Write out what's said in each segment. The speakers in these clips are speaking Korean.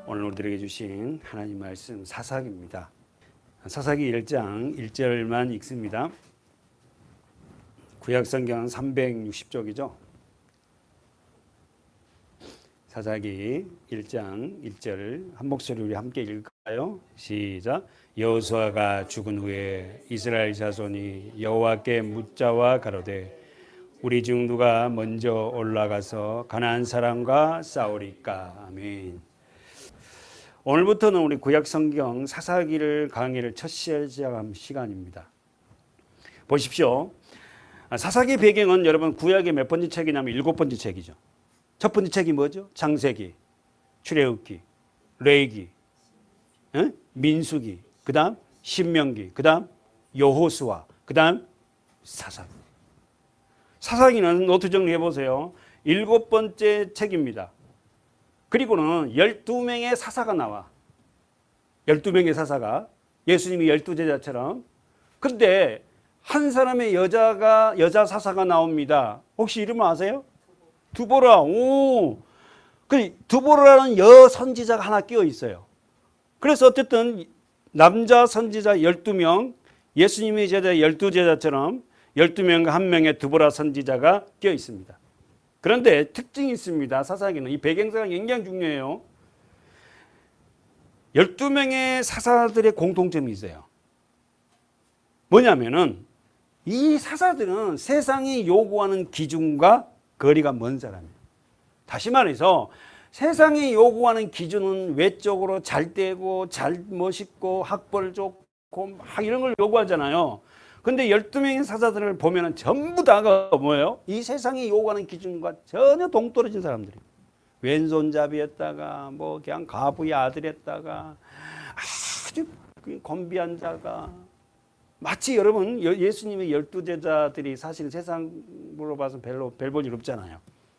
오늘 우리들에게 주신 하나님 말씀 사사기입니다. 사사기 1장 1절만 읽습니다. 구약성경 360쪽이죠. 사사기 1장 1절 한 목소리 우리 함께 읽을까요? 시작. 여호수아가 죽은 후에 이스라엘 자손이 여호와께 묻자와 가로되 우리 중 누가 먼저 올라가서 가나안 사람과 싸우리까. 아멘. 오늘부터는 우리 구약성경 사사기를 강의를 첫 시작한 시간입니다. 보십시오. 사사기 배경은 여러분 구약의 몇 번째 책이냐면 7번째 책이죠. 첫 번째 책이 뭐죠? 창세기, 출애굽기, 레위기, 민수기, 그 다음 신명기, 그 다음 여호수아, 그 다음 사사기. 사사기는 노트 정리해 보세요. 7번째 책입니다. 그리고는 12명의 사사가 나와. 12명의 사사가 예수님이 12제자처럼. 그런데 한 사람의 여자 사사가 나옵니다. 혹시 이름 아세요? 두보라. 오. 그 두보라라는 여 선지자가 하나 끼어 있어요. 그래서 어쨌든 남자 선지자 12명, 예수님의 제자 12제자처럼 12명과 한 명의 두보라 선지자가 끼어 있습니다. 그런데 특징이 있습니다. 사사기는 이 배경사가 굉장히 중요해요. 12명의 사사들의 공통점이 있어요. 뭐냐면은 이 사사들은 세상이 요구하는 기준과 거리가 먼 사람이에요. 다시 말해서 세상이 요구하는 기준은 외적으로 잘 되고 잘 멋있고 학벌 좋고 막 이런 걸 요구하잖아요. 근데 12명의 사사들을 보면 전부 다가 뭐예요? 이 세상이 요구하는 기준과 전혀 동떨어진 사람들이에요. 왼손잡이였다가 뭐 그냥 가부의 아들이었다가 아주 건비한 자가 마치 여러분 예수님의 12제자들이 사실 세상으로 봐서 별로 별 볼 일 없잖아요.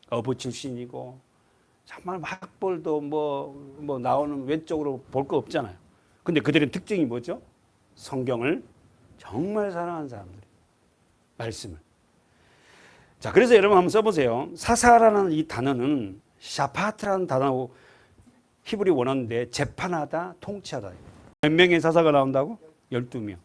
어부 출신이고 정말 학벌도 뭐 나오는 외적으로 볼 거 없잖아요. 근데 그들의 특징이 뭐죠? 성경을 정말 사랑하는 사람들이 말씀을. 자, 그래서 여러분 한번 써보세요. 사사라는 이 단어는 샤파트라는 단어 히브리 원어인데 재판하다, 통치하다. 몇 명의 사사가 나온다고? 12명.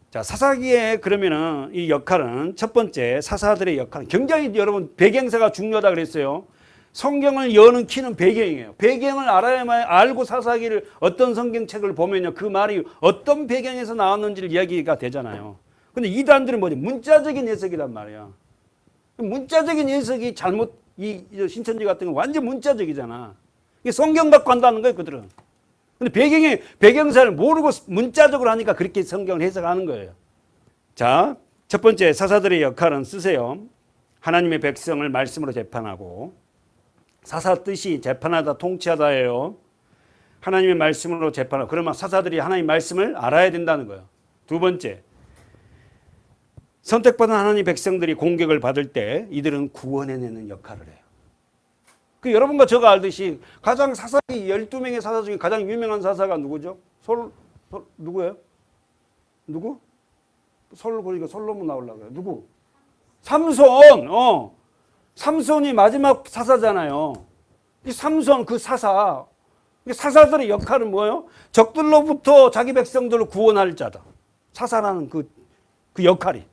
자, 사사기의 그러면은 이 역할은 첫 번째 사사들의 역할은 굉장히 여러분 배경사가 중요하다 그랬어요. 성경을 여는 키는 배경이에요. 배경을 알아야만 알고 사사기를 어떤 성경책을 보면요. 그 말이 어떤 배경에서 나왔는지를 이야기가 되잖아요. 근데 이단들은 뭐지? 문자적인 해석이란 말이야. 문자적인 해석이 잘못, 이 신천지 같은 건 완전 문자적이잖아. 이게 성경 갖고 한다는 거예요, 그들은. 근데 배경사를 모르고 문자적으로 하니까 그렇게 성경을 해석하는 거예요. 자, 첫 번째 사사들의 역할은 쓰세요. 하나님의 백성을 말씀으로 재판하고, 사사 뜻이 재판하다, 통치하다예요. 하나님의 말씀으로 재판하고. 그러면 사사들이 하나님의 말씀을 알아야 된다는 거예요. 두 번째, 선택받은 하나님의 백성들이 공격을 받을 때 이들은 구원해내는 역할을 해요. 그 여러분과 저가 알듯이 가장 사사기 12명의 사사 중에 가장 유명한 사사가 누구죠? 누구예요? 누구? 그러니까 솔로몬 나오려고 해요. 누구? 삼손. 삼손이 마지막 사사잖아요. 이 삼손 그 사사. 사사들의 역할은 뭐예요? 적들로부터 자기 백성들을 구원할 자다. 사사라는 그 역할이.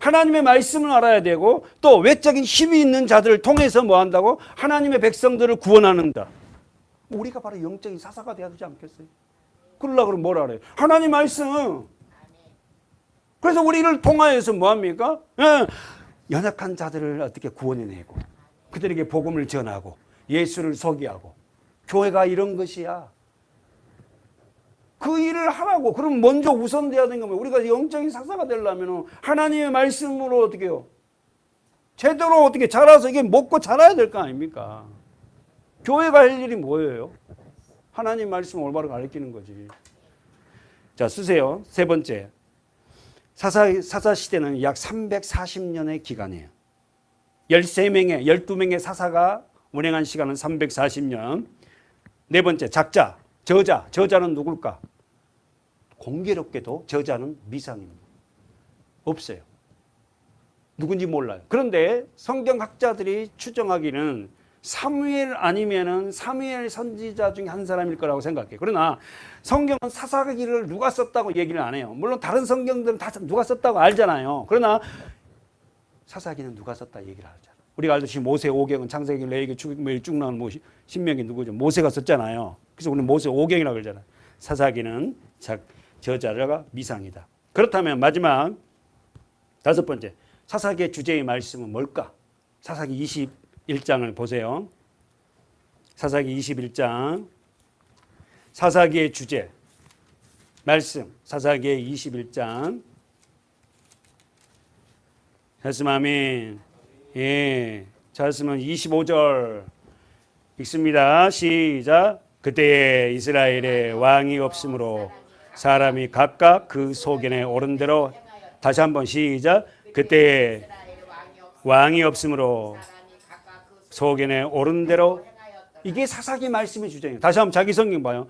하나님의 말씀을 알아야 되고 또 외적인 힘이 있는 자들을 통해서 뭐 한다고? 하나님의 백성들을 구원하는다. 우리가 바로 영적인 사사가 돼야 되지 않겠어요? 그러려고 그러면 뭐라 그래요? 하나님 말씀. 그래서 우리를 통하여서 뭐 합니까? 연약한 자들을 어떻게 구원해내고 그들에게 복음을 전하고 예수를 소개하고 교회가 이런 것이야. 그 일을 하라고. 그럼 먼저 우선돼야 되는 거면 우리가 영적인 사사가 되려면 하나님의 말씀으로 어떻게 해요? 제대로 어떻게 자라서 이게 먹고 자라야 될 거 아닙니까? 교회가 할 일이 뭐예요? 하나님 말씀을 올바로 가르치는 거지. 자, 쓰세요. 세 번째. 사사 시대는 약 340년의 기간이에요. 12명의 사사가 운행한 시간은 340년. 네 번째, 작자, 저자. 저자는 누굴까? 공교롭게도 저자는 미상입니다. 없어요. 누군지 몰라요. 그런데 성경학자들이 추정하기는 사무엘 아니면은 사무엘 선지자 중에 한 사람일 거라고 생각해요. 그러나 성경은 사사기를 누가 썼다고 얘기를 안 해요. 물론 다른 성경들은 다 누가 썼다고 알잖아요. 그러나 사사기는 누가 썼다 얘기를 하잖아요. 우리가 알듯이 모세 오경은 창세기, 레위기, 출애굽기 쭉 나오는 신명기 누구죠? 모세가 썼잖아요. 그래서 우리는 모세 오경이라고 그러잖아요. 사사기는 저자가 미상이다. 그렇다면 마지막 다섯 번째 사사기의 주제의 말씀은 뭘까? 사사기 21장을 보세요. 사사기 21장 사사기의 주제 말씀 사사기의 21장 말씀 아멘. 예, 말씀은 25절 읽습니다. 시작. 그때에 이스라엘에 왕이 없으므로 사람이 각각 그 소견에 오른 대로 다시 한번 시작. 그때에 왕이 없으므로 소견에 오른 대로 이게 사사기 말씀의 주제예요. 다시 한번 자기 성경 봐요.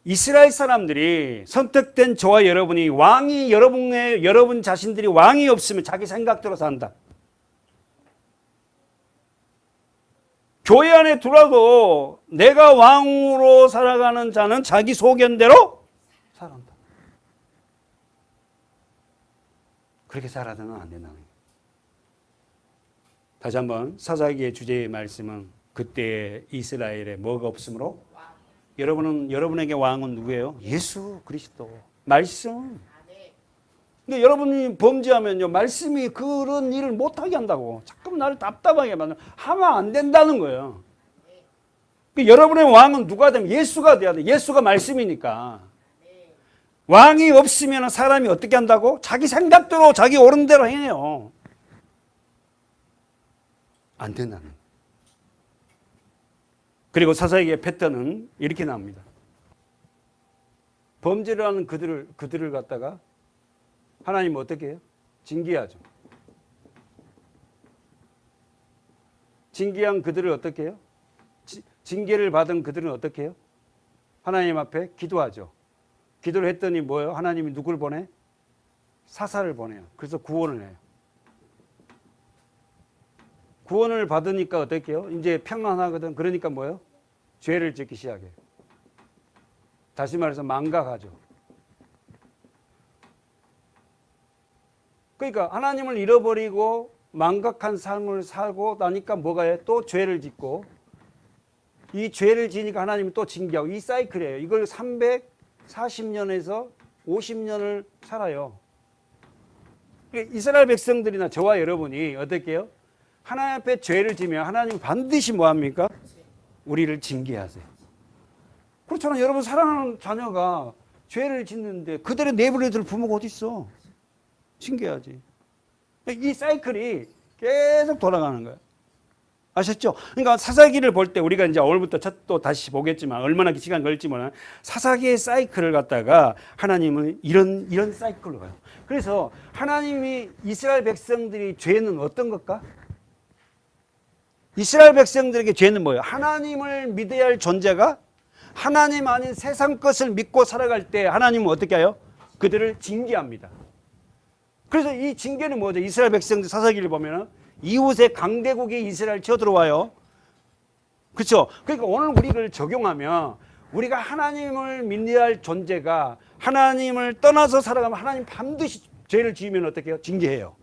이스라엘 사람들이 선택된 저와 여러분이 왕이 여러분 자신들이 왕이 없으면 자기 생각대로 산다. 교회 안에 들어도 내가 왕으로 살아가는 자는 자기 소견대로 살아간다. 그렇게 살아서는 안 된다는 거예요. 다시 한번 사사기의 주제의 말씀은 그때 이스라엘에 뭐가 없으므로 여러분에게 왕은 누구예요? 예수 그리스도 말씀. 근데 여러분이 범죄하면요 말씀이 그런 일을 못하게 한다고 자꾸 나를 답답하게 만들어 하면 안 된다는 거예요. 그러니까 여러분의 왕은 누가 되면 예수가 돼야 돼. 예수가 말씀이니까. 왕이 없으면 사람이 어떻게 한다고? 자기 생각대로 자기 옳은 대로 해요. 안 된다는 거예요. 그리고 사사기의 패턴은 이렇게 나옵니다. 범죄를 하는 그들을 갖다가 하나님은 어떻게 해요? 징계하죠. 징계한 그들을 어떻게 해요? 징계를 받은 그들은 어떻게 해요? 하나님 앞에 기도하죠. 기도를 했더니 뭐예요? 하나님이 누굴 보내? 사사를 보내요. 그래서 구원을 해요. 구원을 받으니까 어떻게 해요? 이제 평안하거든. 그러니까 뭐예요? 죄를 짓기 시작해요. 다시 말해서 망각하죠. 그러니까 하나님을 잃어버리고 망각한 삶을 살고 나니까 뭐가 해요? 또 죄를 짓고 이 죄를 지니까 하나님이 또 징계하고 이 사이클이에요. 이걸 340년에서 50년을 살아요. 그러니까 이스라엘 백성들이나 저와 여러분이 어떻게 해요? 하나님 앞에 죄를 지면 하나님 반드시 뭐합니까? 우리를 징계하세요. 그렇잖아요. 여러분 사랑하는 자녀가 죄를 짓는데 그대로 내버려둘 부모가 어디 있어? 징계하지. 이 사이클이 계속 돌아가는 거예요. 아셨죠? 그러니까 사사기를 볼 때 우리가 이제 오늘부터 또 다시 보겠지만 얼마나 시간 걸릴지 몰라. 사사기의 사이클을 갖다가 하나님은 이런 사이클로 가요. 그래서 하나님이 이스라엘 백성들이 죄는 어떤 것까? 이스라엘 백성들에게 죄는 뭐예요? 하나님을 믿어야 할 존재가 하나님 아닌 세상 것을 믿고 살아갈 때 하나님은 어떻게 해요? 그들을 징계합니다. 그래서 이 징계는 뭐죠? 이스라엘 백성들 사사기를 보면 이웃의 강대국이 이스라엘 쳐들어와요. 그렇죠? 그러니까 오늘 우리를 적용하면 우리가 하나님을 믿어야 할 존재가 하나님을 떠나서 살아가면 하나님 반드시 죄를 지으면 어떻게 해요? 징계해요.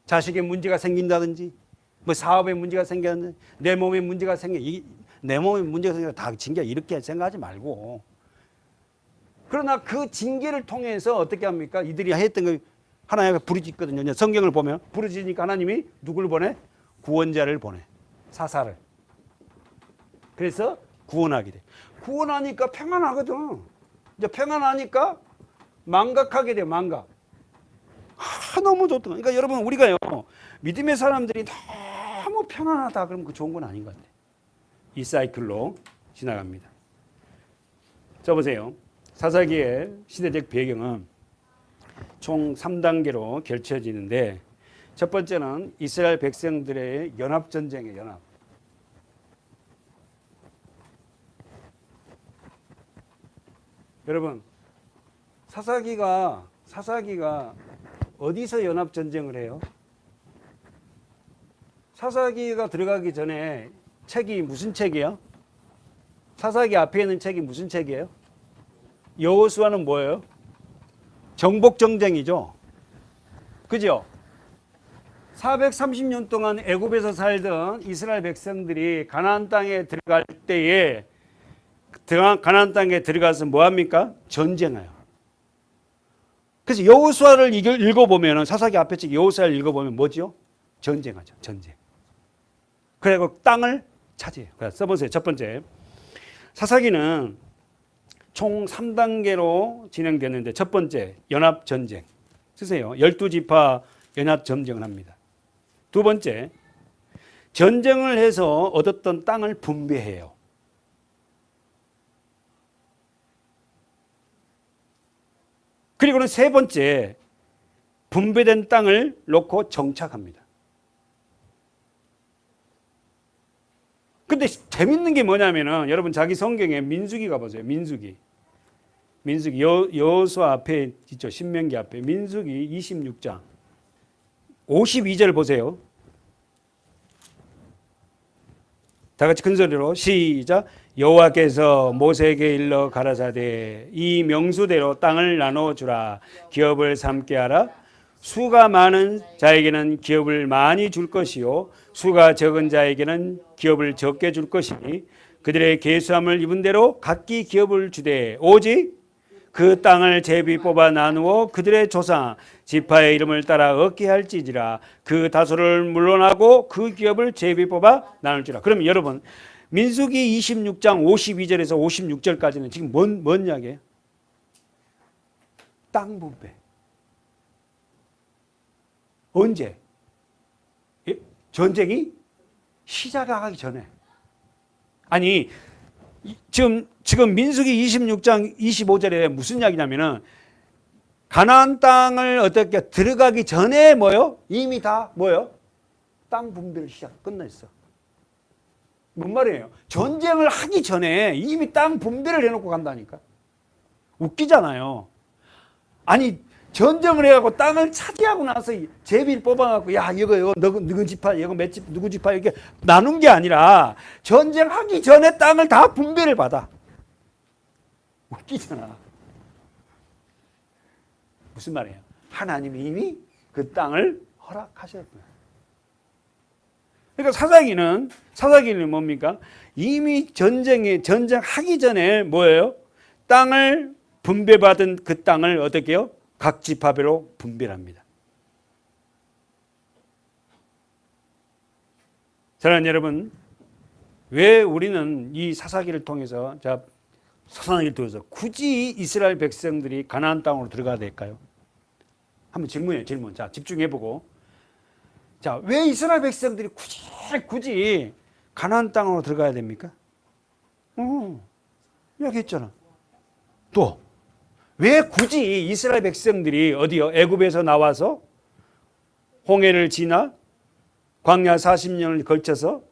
자식에 문제가 생긴다든지 뭐 사업에 문제가 생겼는데 내 몸에 문제가 내 몸에 문제가 생겨 다 징계 이렇게 생각하지 말고 그러나 그 징계를 통해서 어떻게 합니까? 이들이 했던 거 하나님 앞에 부르짖거든요. 성경을 보면 부르짖으니까 하나님이 누굴 보내? 구원자를 보내. 사사를. 그래서 구원하게 돼. 구원하니까 평안하거든. 이제 평안하니까 망각하게 돼. 망각. 너무 좋다. 그러니까 여러분 우리가요 믿음의 사람들이 너무 편안하다 그러면 그 좋은 건 아닌 것 같아요. 이 사이클로 지나갑니다. 자 보세요. 사사기의 시대적 배경은 총 3단계로 펼쳐지는데 첫 번째는 이스라엘 백성들의 연합전쟁의 연합. 여러분 사사기가 어디서 연합전쟁을 해요? 사사기가 들어가기 전에 책이 무슨 책이에요? 사사기 앞에 있는 책이 무슨 책이에요? 여호수아는 뭐예요? 정복 정쟁이죠. 그죠? 430년 동안 애굽에서 살던 이스라엘 백성들이 가나안 땅에 들어갈 때에 가나안 땅에 들어가서 뭐 합니까? 전쟁해요. 그래서 여호수아를 읽어보면 사사기 앞에 책 여호수아를 읽어보면 뭐죠? 전쟁하죠. 전쟁. 그리고 땅을 차지해요. 써보세요. 첫 번째, 사사기는 총 3단계로 진행되는데 첫 번째, 연합전쟁. 쓰세요. 12지파 연합전쟁을 합니다. 두 번째, 전쟁을 해서 얻었던 땅을 분배해요. 그리고는 세 번째, 분배된 땅을 놓고 정착합니다. 근데 재밌는 게 뭐냐면은 여러분 자기 성경에 민수기 가보세요. 민수기 여호수아 앞에 있죠. 신명기 앞에 민수기 26장 52절 보세요. 다 같이 큰 소리로 시작. 여호와께서 모세에게 일러 가라사대 이 명수대로 땅을 나눠 주라. 기업을 삼게 하라. 수가 많은 자에게는 기업을 많이 줄 것이요 수가 적은 자에게는 기업을 적게 줄 것이니 그들의 계수함을 입은 대로 각기 기업을 주되 오직 그 땅을 제비 뽑아 나누어 그들의 조상 지파의 이름을 따라 얻게 할지니라. 그 다소를 물러나고 그 기업을 제비 뽑아 나눌지라. 그러면 여러분 민수기 26장 52절에서 56절까지는 지금 뭔 이야기예요? 땅 분배. 언제? 전쟁이 시작하기 전에. 아니 지금 민수기 26장 25절에 무슨 이야기냐면은 가나안 땅을 어떻게 들어가기 전에 뭐요? 이미 다 뭐요? 땅 분배를 끝냈어. 뭔 말이에요? 전쟁을 하기 전에 이미 땅 분배를 해놓고 간다니까. 웃기잖아요. 아니 전쟁을 해갖고 땅을 차지하고 나서 제비를 뽑아갖고 야 이거 누구 지파 이거 몇 집 누구 지파 이렇게 나눈 게 아니라 전쟁하기 전에 땅을 다 분배를 받아. 웃기잖아. 무슨 말이에요? 하나님이 이미 그 땅을 허락하셨구나. 그러니까 사사기는 뭡니까? 이미 전쟁하기 전에 뭐예요? 땅을 분배받은 그 땅을 어떻게 해요? 각 지파별로 분배를 합니다. 사랑하는 여러분, 왜 우리는 이 사사기를 통해서 굳이 이스라엘 백성들이 가나안 땅으로 들어가야 될까요? 한번 질문. 자, 집중해보고. 자, 왜 이스라엘 백성들이 굳이 가나안 땅으로 들어가야 됩니까? 이야기했잖아. 또 왜 굳이 이스라엘 백성들이 어디요? 애굽에서 나와서 홍해를 지나 광야 40년을 걸쳐서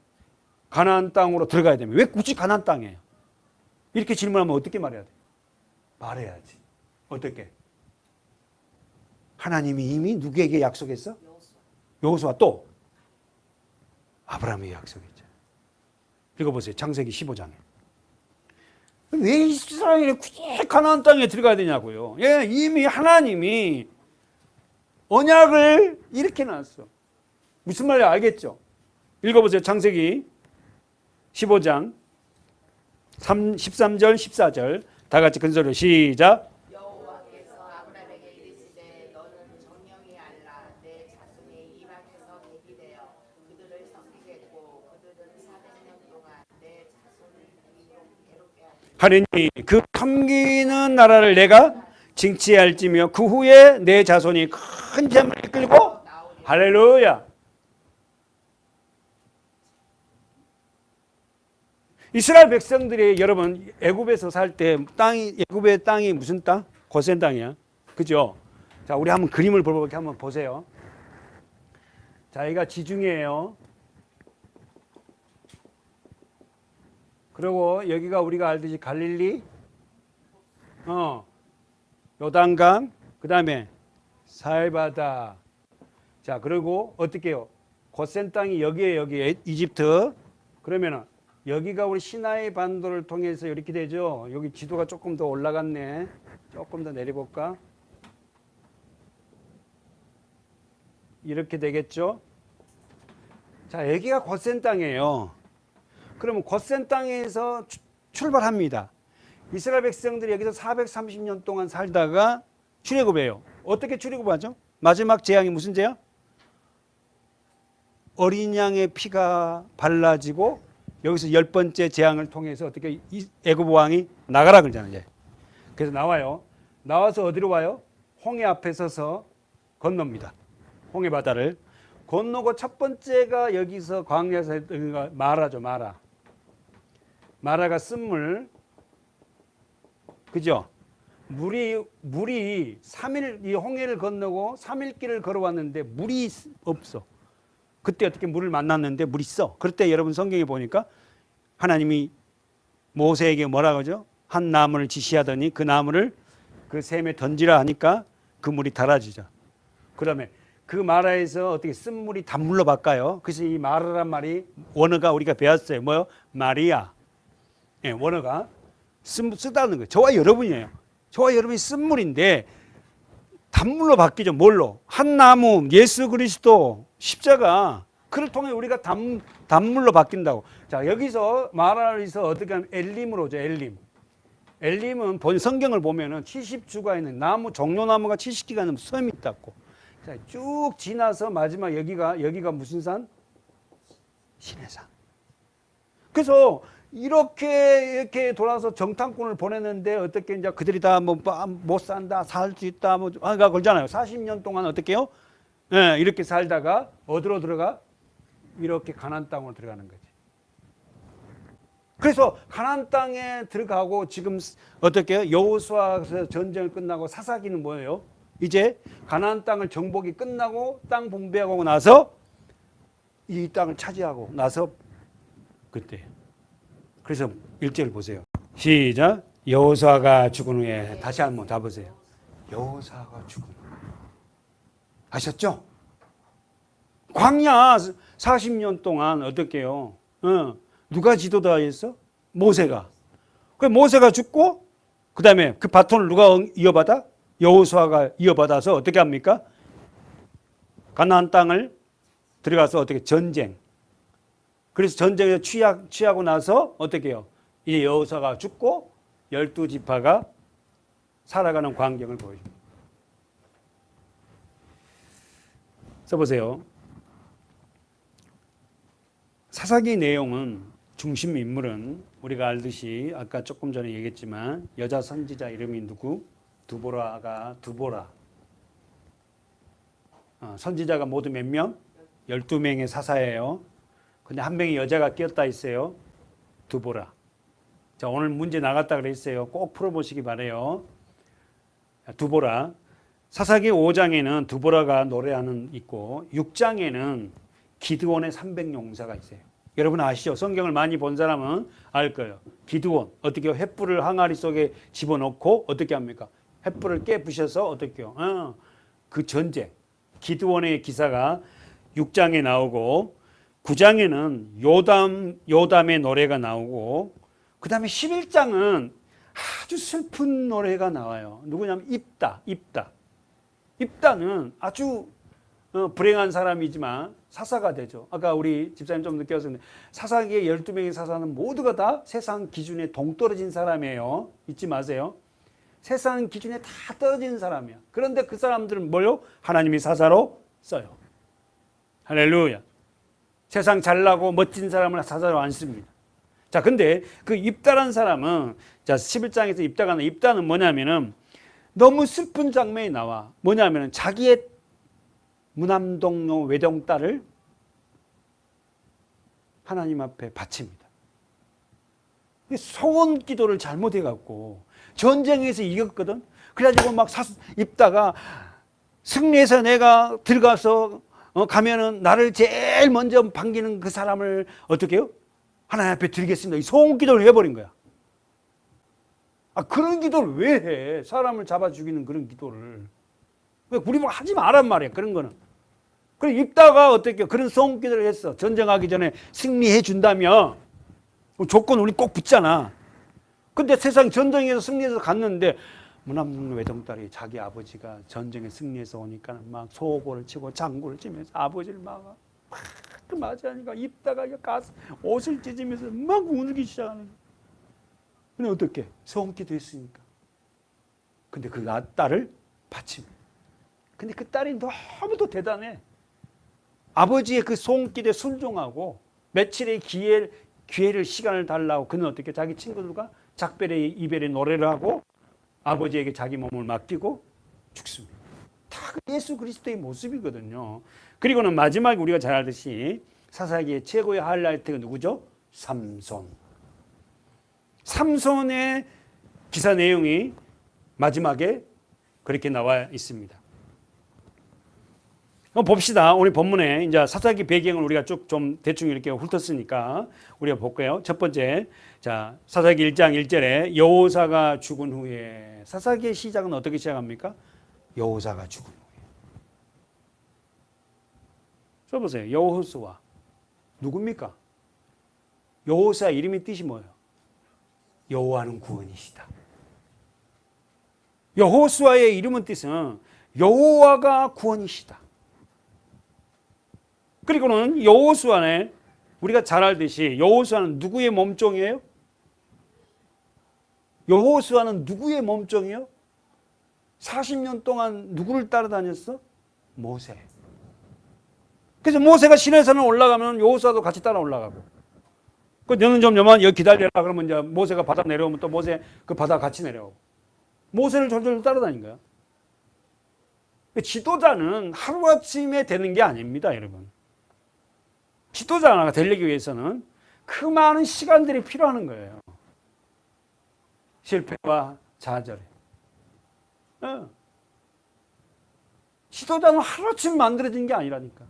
가나안 땅으로 들어가야 됩니까? 왜 굳이 가나안 땅이에요? 이렇게 질문하면 어떻게 말해야 돼? 말해야지. 어떻게? 하나님이 이미 누구에게 약속했어? 여호수아 또 아브라함에게 약속했죠. 읽어보세요. 창세기 15장에. 왜 이스라엘이 굳이 가나안 땅에 들어가야 되냐고요. 예, 이미 하나님이 언약을 이렇게 놨어. 무슨 말인지 알겠죠? 읽어보세요. 창세기 15장 13절 14절 다 같이 큰 소리로 시작. 여호와께서 아브라함에게 이르시되 너는 정령이 알라 내 자손이 이방에서 대기되어 그들을 섬기겠고 그들은 400년 동안 내 자손을 괴롭게 하리라. 하느님이 그 섬기는 나라를 내가 징치할지며 그 후에 내 자손이 큰 재물을 이끌고 할렐루야. 이스라엘 백성들이 여러분 애굽에서 살 때 애굽의 땅이 무슨 땅? 고센 땅이야. 그죠? 자, 우리 한번 그림을 볼게요. 한번 보세요. 자, 여기가 지중해예요. 그리고 여기가 우리가 알듯이 갈릴리, 요단강, 그 다음에 사해바다. 자, 그리고 어떻게 해요? 고센 땅이 여기에 이집트, 그러면은 여기가 우리 시나이 반도를 통해서 이렇게 되죠. 여기 지도가 조금 더 올라갔네. 조금 더 내려볼까? 이렇게 되겠죠. 자, 여기가 고센 땅이에요. 그러면 고센 땅에서 출발합니다. 이스라엘 백성들이 여기서 430년 동안 살다가 출애굽해요. 어떻게 출애굽하죠? 마지막 재앙이 무슨 재앙? 어린 양의 피가 발라지고 여기서 10번째 재앙을 통해서 어떻게 애굽 왕이 나가라 그러잖아요. 그래서 나와요. 나와서 어디로 와요? 홍해 앞에 서서 건넙니다. 홍해 바다를 건너고 첫 번째가 여기서 광야에서 마라죠. 마라가 쓴물, 그죠? 물이 3일 이 홍해를 건너고 3일 길을 걸어왔는데 물이 없어. 그때 어떻게 물을 만났는데 물이 있어. 그때 여러분 성경에 보니까 하나님이 모세에게 뭐라고 하죠? 한 나무를 지시하더니 그 나무를 그 샘에 던지라 하니까 그 물이 달아지죠. 그다음에 그 마라에서 어떻게 쓴물이 단물로 바꿔요. 그래서 이 마라란 말이 원어가 우리가 배웠어요. 뭐요? 마리아. 예, 원어가 쓰다는 거예요. 저와 여러분이에요. 저와 여러분이 쓴물인데 단물로 바뀌죠. 뭘로? 한 나무, 예수 그리스도, 십자가. 그를 통해 우리가 단물로 바뀐다고. 자, 여기서 마라에서 어떻게 하면 엘림으로 오죠. 엘림은 본 성경을 보면은 70주가 있는 나무, 종려나무가 70기가 있는 섬이 있다고. 자, 쭉 지나서 마지막 여기가 무슨 산? 시내산. 그래서 이렇게 돌아서 정탐꾼을 보냈는데 어떻게 이제 그들이 다 뭐 못 산다, 살 수 있다, 뭐 그러잖아요. 40년 동안 어떻게요? 예, 이렇게 살다가 어디로 들어가? 이렇게 가나안 땅으로 들어가는 거지. 그래서 가나안 땅에 들어가고 지금 어떻게요? 여호수아에서 전쟁을 끝나고 사사기는 뭐예요? 이제 가나안 땅을 정복이 끝나고 땅 분배하고 나서 이 땅을 차지하고 나서 그때. 그래서 1절 보세요. 시작. 여호수아가 죽은 후에 다시 한번 다 보세요. 여호수아가 죽은 후에. 아셨죠? 광야 40년 동안 어떻게요? 누가 지도자 했어? 모세가. 그 모세가 죽고 그다음에 그 바톤을 누가 이어받아? 여호수아가 이어받아서 어떻게 합니까? 가나안 땅을 들어가서 어떻게 전쟁. 그래서 전쟁에서 취하고 나서 어떻게 해요? 이제 여호수아가 죽고 12지파가 살아가는 광경을 보여줍니다. 써보세요. 사사기 내용은 중심 인물은 우리가 알듯이 아까 조금 전에 얘기했지만 여자 선지자 이름이 누구? 두보라. 선지자가 모두 몇 명? 12명의 사사예요. 근데 한 명의 여자가 끼었다 있어요. 두보라. 자, 오늘 문제 나갔다 그랬어요. 꼭 풀어보시기 바래요. 두보라. 사사기 5장에는 두보라가 노래하는 있고 6장에는 기드온의 300용사가 있어요. 여러분 아시죠? 성경을 많이 본 사람은 알 거예요. 기드온 어떻게 횃불을 항아리 속에 집어넣고 어떻게 합니까? 횃불을 깨부셔서 어떻게요? 그 전쟁. 기드온의 기사가 6장에 나오고 9장에는 요담의 노래가 나오고 그 다음에 11장은 아주 슬픈 노래가 나와요. 누구냐면 입다는 아주 불행한 사람이지만 사사가 되죠. 아까 우리 집사님 좀 늦게 왔었는데 사사기의 12명의 사사는 모두가 다 세상 기준에 동떨어진 사람이에요. 잊지 마세요. 세상 기준에 다 떨어지는 사람이야. 그런데 그 사람들은 뭘요? 하나님이 사사로 써요. 할렐루야. 세상 잘나고 멋진 사람을 사사로 안 씁니다. 자, 근데 그 입다란 사람은 자 11장에서 입다는 뭐냐면은 너무 슬픈 장면이 나와. 뭐냐면은 자기의 무남동녀 외동딸을 하나님 앞에 바칩니다. 소원 기도를 잘못해갖고 전쟁에서 이겼거든. 그래가지고 막 입다가 승리해서 내가 들어가서 가면은 나를 제일 먼저 반기는 그 사람을 어떻게 해요? 하나님 앞에 드리겠습니다. 이 소원 기도를 해버린 거야. 그런 기도를 왜 해? 사람을 잡아 죽이는 그런 기도를. 왜 우리 뭐 하지 말란 말이야. 그런 거는. 그래 입다가 어떻게 그런 소원기도를 했어. 전쟁하기 전에 승리해 준다며. 조건 우리 꼭 붙잖아. 근데 세상 전쟁에서 승리해서 갔는데 문화문 외동딸이 자기 아버지가 전쟁에 승리해서 오니까 막 소고를 치고 장구를 치면서 아버지를 막 맞이하니까 입다가 가슴 옷을 찢으면서 막 울기 시작하는 거야. 근데 어떻게? 소원기도 했으니까. 근데 그 딸을 바칩니다. 근데 그 딸이 너무도 대단해. 아버지의 그 소원기도에 순종하고 며칠의 기회를 시간을 달라고 그는 어떻게 자기 친구들과 작별의 이별의 노래를 하고 아버지에게 자기 몸을 맡기고 죽습니다. 다 예수 그리스도의 모습이거든요. 그리고는 마지막에 우리가 잘 알듯이 사사기의 최고의 하이라이트가 누구죠? 삼손. 삼손의 기사 내용이 마지막에 그렇게 나와 있습니다. 봅시다. 오늘 본문에 이제 사사기 배경을 우리가 쭉 좀 대충 이렇게 훑었으니까 우리가 볼까요? 첫 번째, 자 사사기 1장 1절에 여호사가 죽은 후에 사사기의 시작은 어떻게 시작합니까? 여호사가 죽은 후에. 써보세요. 여호수아 누굽니까? 여호사 이름의 뜻이 뭐예요? 여호와는 구원이시다. 여호수아의 이름은 뜻은 여호와가 구원이시다. 그리고는 여호수아는 우리가 잘 알듯이 여호수아는 누구의 몸종이에요? 여호수아는 누구의 몸종이에요? 40년 동안 누구를 따라다녔어? 모세. 그래서 모세가 시내산을 올라가면 여호수아도 같이 따라 올라가고. 그 너는 좀 여기 기다려라 그러면 이제 모세가 바다 내려오면 또 모세 그 바다 같이 내려오고. 모세를 졸졸 따라다닌 거야. 지도자는 하루아침에 되는 게 아닙니다, 여러분. 지도자가 되려기 위해서는 그 많은 시간들이 필요한 거예요. 실패와 좌절에. 지도자는 하루아침 만들어진 게 아니라니까.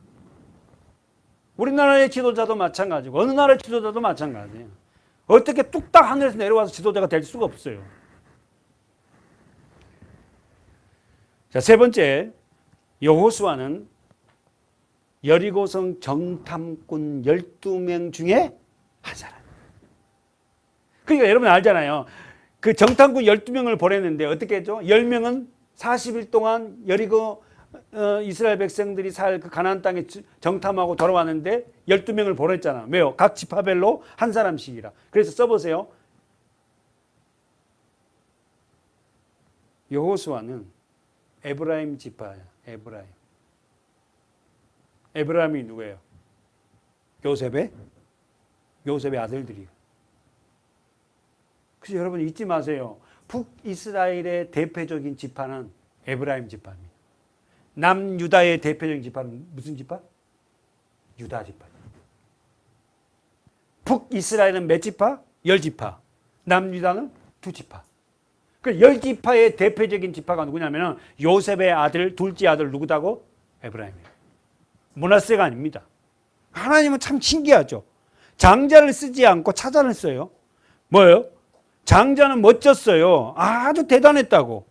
우리나라의 지도자도 마찬가지고 어느 나라의 지도자도 마찬가지예요. 어떻게 뚝딱 하늘에서 내려와서 지도자가 될 수가 없어요. 자, 세 번째, 여호수아는 여리고성 정탐꾼 12명 중에 한 사람. 그러니까 여러분 알잖아요. 그 정탐꾼 12명을 보냈는데 어떻게 했죠? 10명은 40일 동안 여리고 이스라엘 백성들이 살 그 가나안 땅에 정탐하고 돌아왔는데 12명을 보냈잖아. 왜요? 각 지파별로 한 사람씩이라. 그래서 써보세요. 여호수아는 에브라임 지파야. 에브라임. 에브라임이 누구예요? 요셉의 아들들이에요. 그래서 여러분 잊지 마세요. 북이스라엘의 대표적인 지파는 에브라임 지파입니다. 남유다의 대표적인 지파는 무슨 지파? 유다 지파. 북이스라엘은 몇 지파? 10지파. 남유다는 2지파. 그 10지파의 대표적인 지파가 누구냐면 요셉의 아들, 둘째 아들 누구다고? 에브라임이에요. 므낫세가 아닙니다. 하나님은 참 신기하죠. 장자를 쓰지 않고 차자를 써요. 뭐예요? 장자는 멋졌어요. 아주 대단했다고.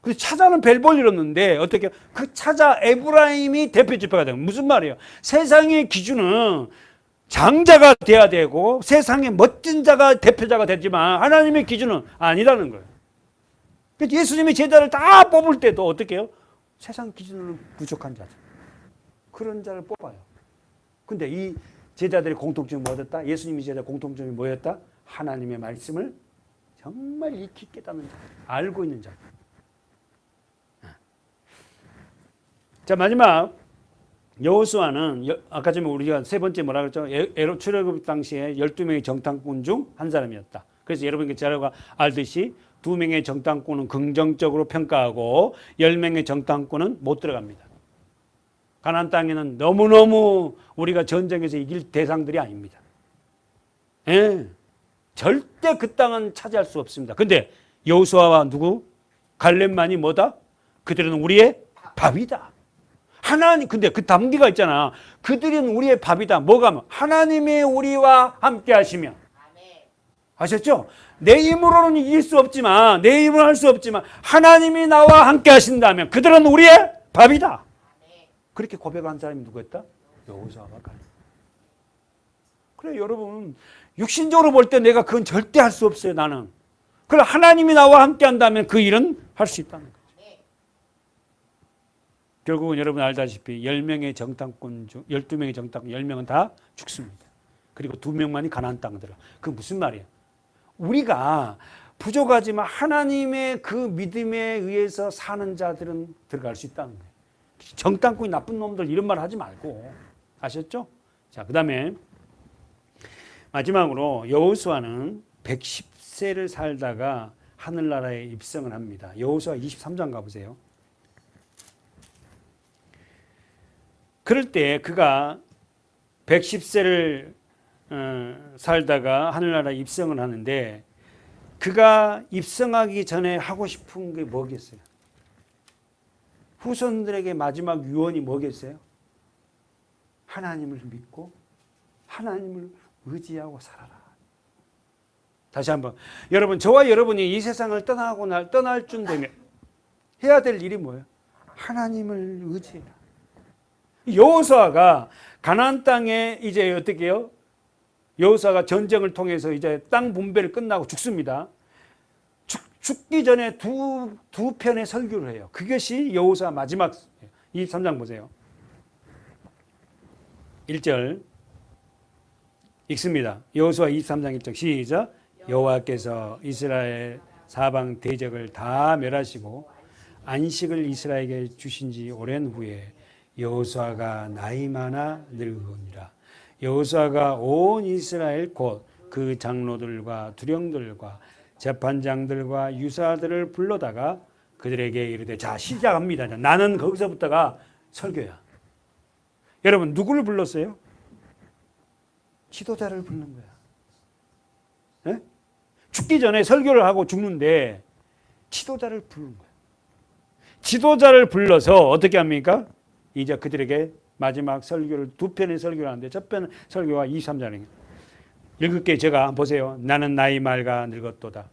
그래서 차자는 벨볼 잃었는데 어떻게 그 차자 에브라임이 대표 지파가 되는 무슨 말이에요? 세상의 기준은 장자가 돼야 되고 세상의 멋진 자가 대표자가 되지만 하나님의 기준은 아니라는 거예요. 그래서 예수님의 제자를 다 뽑을 때도 어떻게 해요? 세상 기준으로 부족한 자들. 그런 자를 뽑아요. 근데 이 제자들의 공통점이 뭐였다? 예수님의 제자 공통점이 뭐였다? 하나님의 말씀을 정말 익히 깨닫는 자, 알고 있는 자. 자, 마지막 여호수아는 아까 전에 우리가 세 번째 뭐라 그랬죠? 에롯 출애굽 당시에 12명의 정탐꾼 중 한 사람이었다. 그래서 여러분께 자료가 알듯이 2명의 정탐꾼은 긍정적으로 평가하고 10명의 정탐꾼은 못 들어갑니다. 가나안 땅에는 너무너무 우리가 전쟁에서 이길 대상들이 아닙니다. 예, 절대 그 땅은 차지할 수 없습니다. 근데 여호수아와 누구? 갈렙만이 뭐다? 그들은 우리의 밥이다. 하나님, 근데 그 단계가 있잖아. 그들은 우리의 밥이다. 뭐가? 하나님의 우리와 함께 하시면. 아셨죠? 내 힘으로는 이길 수 없지만, 내 힘으로 할 수 없지만, 하나님이 나와 함께 하신다면 그들은 우리의 밥이다. 그렇게 고백한 사람이 누구였다? 여호수아가 칼렙. 그래 여러분 육신적으로 볼 때 내가 그건 절대 할 수 없어요. 나는. 그럼 하나님이 나와 함께 한다면 그 일은 할 수 있다는 거죠. 결국은 여러분 알다시피 10명의 정탐꾼 중 12명의 정탐꾼 10명은 다 죽습니다. 그리고 2명만이 가나안 땅 들어. 그 무슨 말이에요? 우리가 부족하지만 하나님의 그 믿음에 의해서 사는 자들은 들어갈 수 있다는 거예요. 정탐꾼이 나쁜 놈들 이런 말 하지 말고. 아셨죠? 자, 그다음에 마지막으로 여호수아는 110세를 살다가 하늘나라에 입성을 합니다. 여호수아 23장 가보세요. 그럴 때 그가 110세를 살다가 하늘나라에 입성을 하는데 그가 입성하기 전에 하고 싶은 게 뭐겠어요? 후손들에게 마지막 유언이 뭐겠어요? 하나님을 믿고 하나님을 의지하고 살아라. 다시 한번 여러분 저와 여러분이 이 세상을 떠날 쯤 되면 해야 될 일이 뭐예요? 하나님을 의지해라. 여호수아가 가나안 땅에 이제 어떻게 해요? 여호수아가 전쟁을 통해서 이제 땅 분배를 끝나고 죽습니다. 죽기 전에 두 편의 설교를 해요. 그것이 여호수아 마지막 23장 보세요. 1절 읽습니다. 여호수아 23장 1절 시작. 여호와께서 이스라엘 사방 대적을 다 멸하시고 안식을 이스라엘에게 주신 지 오랜 후에 여호수아가 나이 많아 늙으니라. 여호수아가 온 이스라엘 곧 그 장로들과 두령들과 재판장들과 유사들을 불러다가 그들에게 이르되 자 시작합니다. 나는 거기서부터가 설교야. 여러분 누구를 불렀어요? 지도자를 부르는 거야. 네? 죽기 전에 설교를 하고 죽는데 지도자를 부르는 거야. 지도자를 불러서 어떻게 합니까? 이제 그들에게 마지막 설교를 2편의 설교를 하는데 첫 편 설교가 23장입니다. 읽을게 제가 한번 보세요. 나는 나이 말가 늙었도다.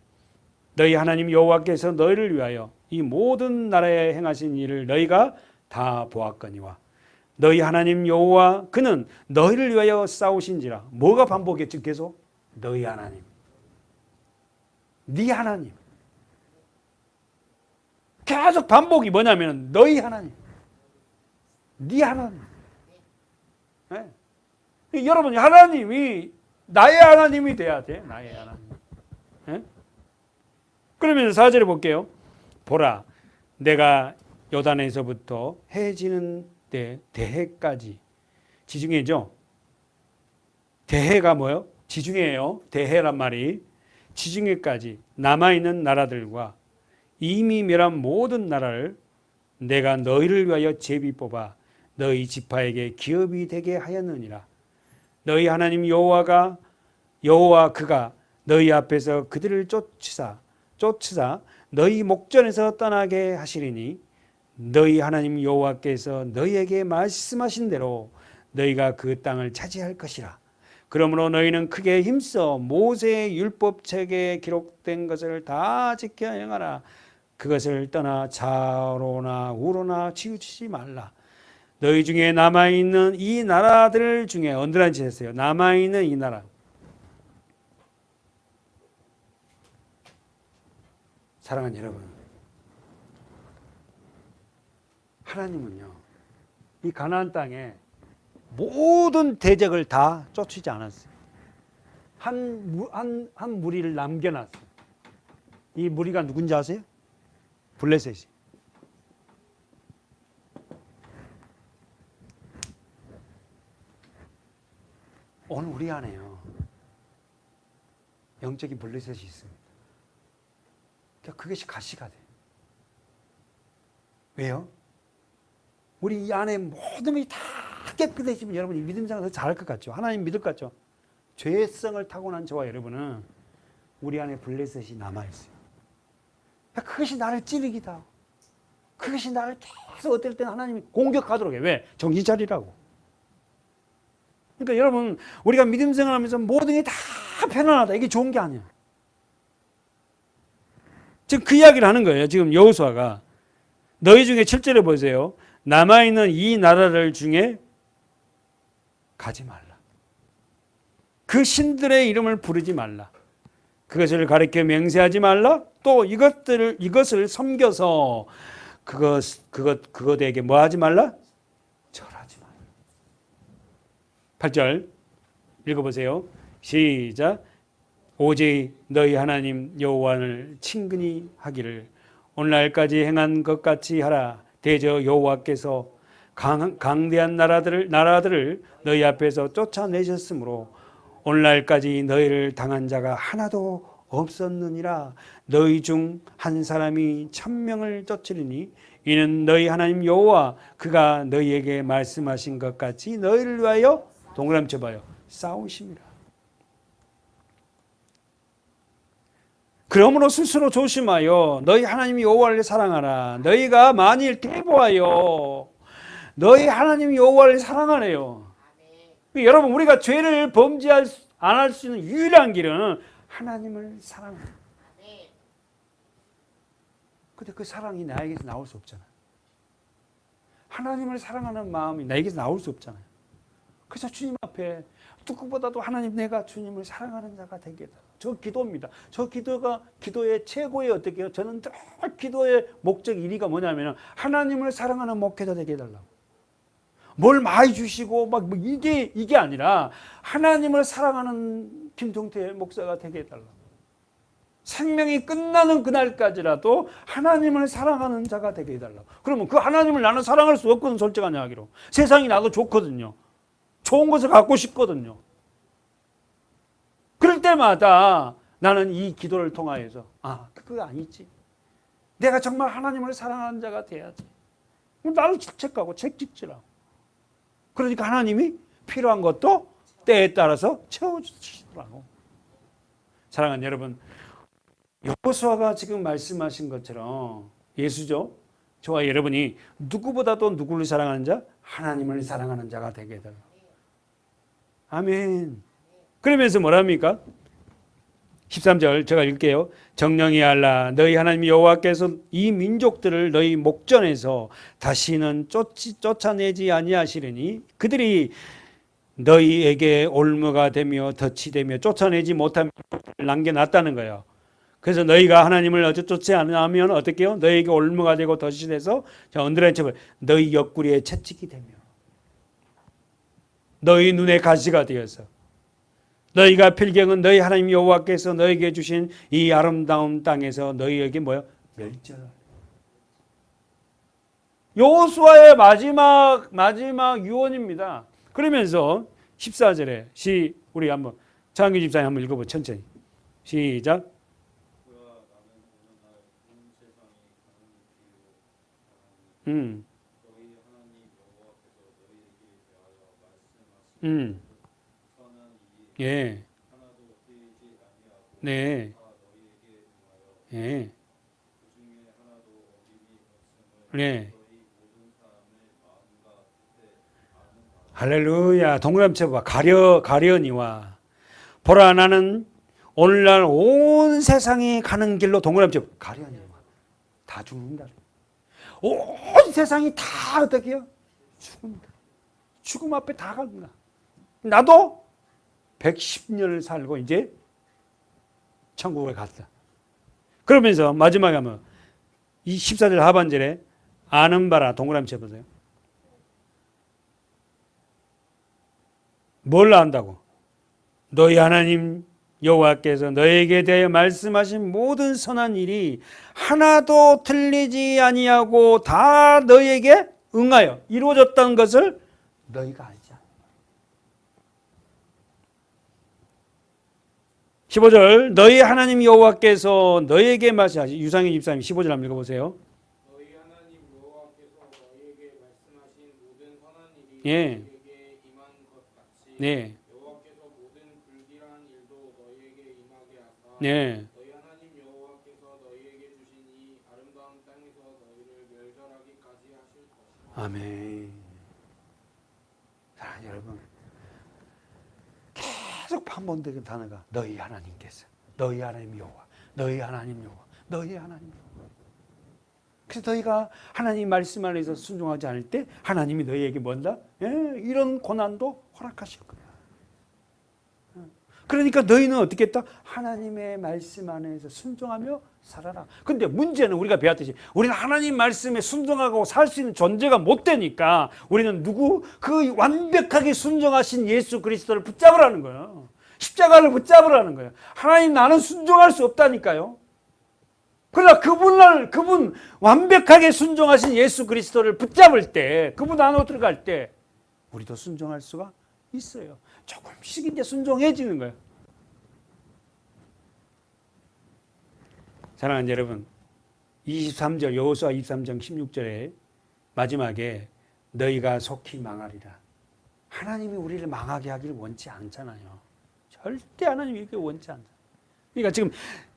너희 하나님 여호와께서 너희를 위하여 이 모든 나라에 행하신 일을 너희가 다 보았거니와 너희 하나님 여호와 그는 너희를 위하여 싸우신지라. 뭐가 반복했지 계속? 너희 하나님. 네 하나님. 계속 반복이 뭐냐면 너희 하나님. 네 하나님. 네? 여러분 하나님이 나의 하나님이 돼야 돼. 나의 하나님. 네? 그러면 4절에 볼게요. 보라 내가 요단에서부터 해 지는 때 대해까지. 지중해죠. 대해가 뭐예요? 지중해예요. 대해란 말이. 지중해까지 남아있는 나라들과 이미 멸한 모든 나라를 내가 너희를 위하여 제비 뽑아 너희 지파에게 기업이 되게 하였느니라. 너희 하나님 여호와 그가 너희 앞에서 그들을 쫓으사 너희 목전에서 떠나게 하시리니 너희 하나님 여호와께서 너희에게 말씀하신 대로 너희가 그 땅을 차지할 것이라. 그러므로 너희는 크게 힘써 모세의 율법책에 기록된 것을 다 지켜 행하라. 그것을 떠나 좌로나 우로나 치우치지 말라. 너희 중에 남아있는 이 나라들 중에 언더라인 짓했어요. 남아있는 이 나라. 사랑하는 여러분, 하나님은요 이 가나안 땅에 모든 대적을 다 쫓지 않았어요. 한 무리를 남겨놨어요. 이 무리가 누군지 아세요? 블레셋이. 오늘 우리 안에요 영적인 블레셋이 있습니다. 그러니까 그것이 가시가 돼요. 왜요? 우리 이 안에 모든 것이 다 깨끗해지면 여러분이 믿음 생활 더 잘할 것 같죠? 하나님 믿을 것 같죠? 죄성을 타고난 저와 여러분은 우리 안에 블레셋이 남아있어요. 그러니까 그것이 나를 찌르기도 하고 그것이 나를 계속 어떨 때는 하나님이 공격하도록 해요. 왜? 정신 차리라고. 그러니까 여러분 우리가 믿음 생활하면서 모든 게 다 편안하다. 이게 좋은 게 아니에요. 지금 그 이야기를 하는 거예요. 지금 여호수아가 너희 중에 7절에 보세요. 남아있는 이 나라들 중에 가지 말라. 그 신들의 이름을 부르지 말라. 그것을 가리켜 맹세하지 말라. 또 이것을 섬겨서 그것에게 뭐 하지 말라? 절하지 말라. 8절 읽어보세요. 시작. 오직 너희 하나님 여호와를 친근히 하기를 오늘날까지 행한 것 같이 하라. 대저 여호와께서 강대한 나라들을 너희 앞에서 쫓아내셨으므로 오늘날까지 너희를 당한 자가 하나도 없었느니라. 너희 중 한 사람이 1000명을 쫓으리니 이는 너희 하나님 여호와 그가 너희에게 말씀하신 것 같이 너희를 위하여 동그라미 쳐봐요. 싸우심이라. 그러므로 스스로 조심하여 너희 하나님 여호와를 사랑하라. 너희가 만일 퇴보하여 너희 하나님 여호와를 사랑하래요. 여러분 우리가 죄를 범죄할 안 할 수 있는 유일한 길은 하나님을 사랑하는. 근데 그 사랑이 나에게서 나올 수 없잖아요. 하나님을 사랑하는 마음이 나에게서 나올 수 없잖아요. 그래서 주님 앞에 누구보다도 하나님 내가 주님을 사랑하는 자가 되겠다. 저 기도입니다. 저 기도의 최고의 어떻게 해요? 저는 늘 기도의 목적 1위가 뭐냐면 하나님을 사랑하는 목회자 되게 해달라고. 뭘 많이 주시고 막 이게 아니라 하나님을 사랑하는 김종태 목사가 되게 해달라고. 생명이 끝나는 그날까지라도 하나님을 사랑하는 자가 되게 해달라고. 그러면 그 하나님을 나는 사랑할 수 없거든, 솔직한 이야기로. 세상이 나도 좋거든요. 좋은 것을 갖고 싶거든요. 그럴 때마다 나는 이 기도를 통하여서 그거 아니지. 내가 정말 하나님을 사랑하는 자가 돼야지. 나를 질책하고 책짓지라고. 그러니까 하나님이 필요한 것도 때에 따라서 채워주시더라고. 사랑하는 여러분, 여호수아가 지금 말씀하신 것처럼 예수죠. 저와 여러분이 누구보다도 누구를 사랑하는 자? 하나님을 사랑하는 자가 되게 해달라. 아멘. 그러면서 뭐랍니까? 13절 제가 읽게요. 정령이 알라 너희 하나님 여호와께서 이 민족들을 너희 목전에서 다시는 쫓아내지 아니하시리니 그들이 너희에게 올무가 되며 덫이 되며 쫓아내지 못한 민족들을 남겨놨다는 거예요. 그래서 너희가 하나님을 쫓지 않으면 어떻게 해요? 너희에게 올무가 되고 덫이 돼서 언더라인 첩을 너희 옆구리에 채찍이 되며 너희 눈에 가시가 되어서 너희가 필경은 너희 하나님 여호와께서 너희에게 주신 이 아름다운 땅에서 너희에게 뭐요? 멸절하라. 여호수아의 마지막 유언입니다. 그러면서 14절에 우리 한번 장기 집사님 한번 읽어보 천천히 시작. 예. 네. 예. 네. 할렐루야. 동그라미 쳐봐. 가려니와 보라 나는 오늘날 온 세상이 가는 길로 동그라미 쳐봐. 가려니와 다 죽는다. 온 세상이 다 어떻게 해요? 죽는다. 죽음 앞에 다 간다. 나도 110년을 살고 이제 천국에 갔다. 그러면서 마지막에 하면 이 14절 하반절에 아는 바라 동그라미 쳐보세요. 뭘 안다고? 너희 하나님 여호와께서 너에게 대하여 말씀하신 모든 선한 일이 하나도 틀리지 아니하고 다 너에게 응하여 이루어졌다는 것을 너희가 알지 않아. 15절 너희 하나님 여호와께서 너에게 말씀하신 유상희 집사님 15절 한번 읽어보세요. 너희 하나님 여호와께서 너희에게 말씀하신 모든 선한 일이 예. 너희에게 임한 것 같이 네. 여호와께서 모든 불길한 일도 너희에게 임하게 하사 네. 너희 하나님 여호와께서 너희에게 주신 이 아름다운 땅에서 너희를 멸절하기까지 하실 것이다. 아멘. 자, 여러분 계속 반복되는 단어가 너희 하나님께서 너희 하나님 여호와 너희 하나님 여호와 너희 하나님 여호와 그래서 너희가 하나님 말씀 안에서 순종하지 않을 때 하나님이 너희에게 뭔다? 이런 고난도 허락하실 거야. 그러니까 너희는 어떻게 했다? 하나님의 말씀 안에서 순종하며 살아라. 근데 문제는 우리가 배웠듯이 우리는 하나님 말씀에 순종하고 살 수 있는 존재가 못 되니까 우리는 그 완벽하게 순종하신 예수 그리스도를 붙잡으라는 거예요. 십자가를 붙잡으라는 거예요. 하나님 나는 순종할 수 없다니까요. 그러나 그분 완벽하게 순종하신 예수 그리스도를 붙잡을 때, 그분 안으로 들어갈 때 우리도 순종할 수가 있어요. 조금씩 이제 순종해지는 거예요. 사랑하는 여러분, 23절 여호수아 23장 16절에 마지막에 너희가 속히 망하리라. 하나님이 우리를 망하게 하기를 원치 않잖아요. 절대 하나님이 이렇게 원치 않잖아요. 그러니까 지금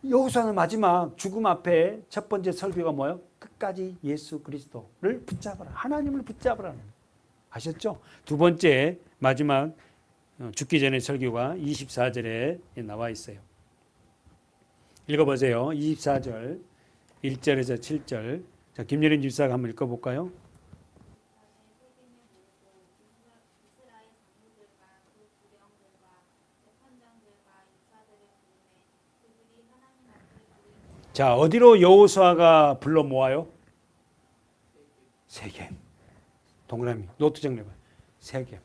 여호수아는 마지막 죽음 앞에 첫 번째 설교가 뭐예요? 끝까지 예수 그리스도를 붙잡아라. 하나님을 붙잡으라는 거예요. 아셨죠? 두 번째 마지막 죽기 전에 설교가 24절에 나와 있어요. 읽어보세요. 24절 1절에서 7절. 자, 김예린 집사가 한번 읽어볼까요? 자, 어디로 여호수아가 불러 모아요? 세겜. 동그라미 노트 정리해봐요. 세겜.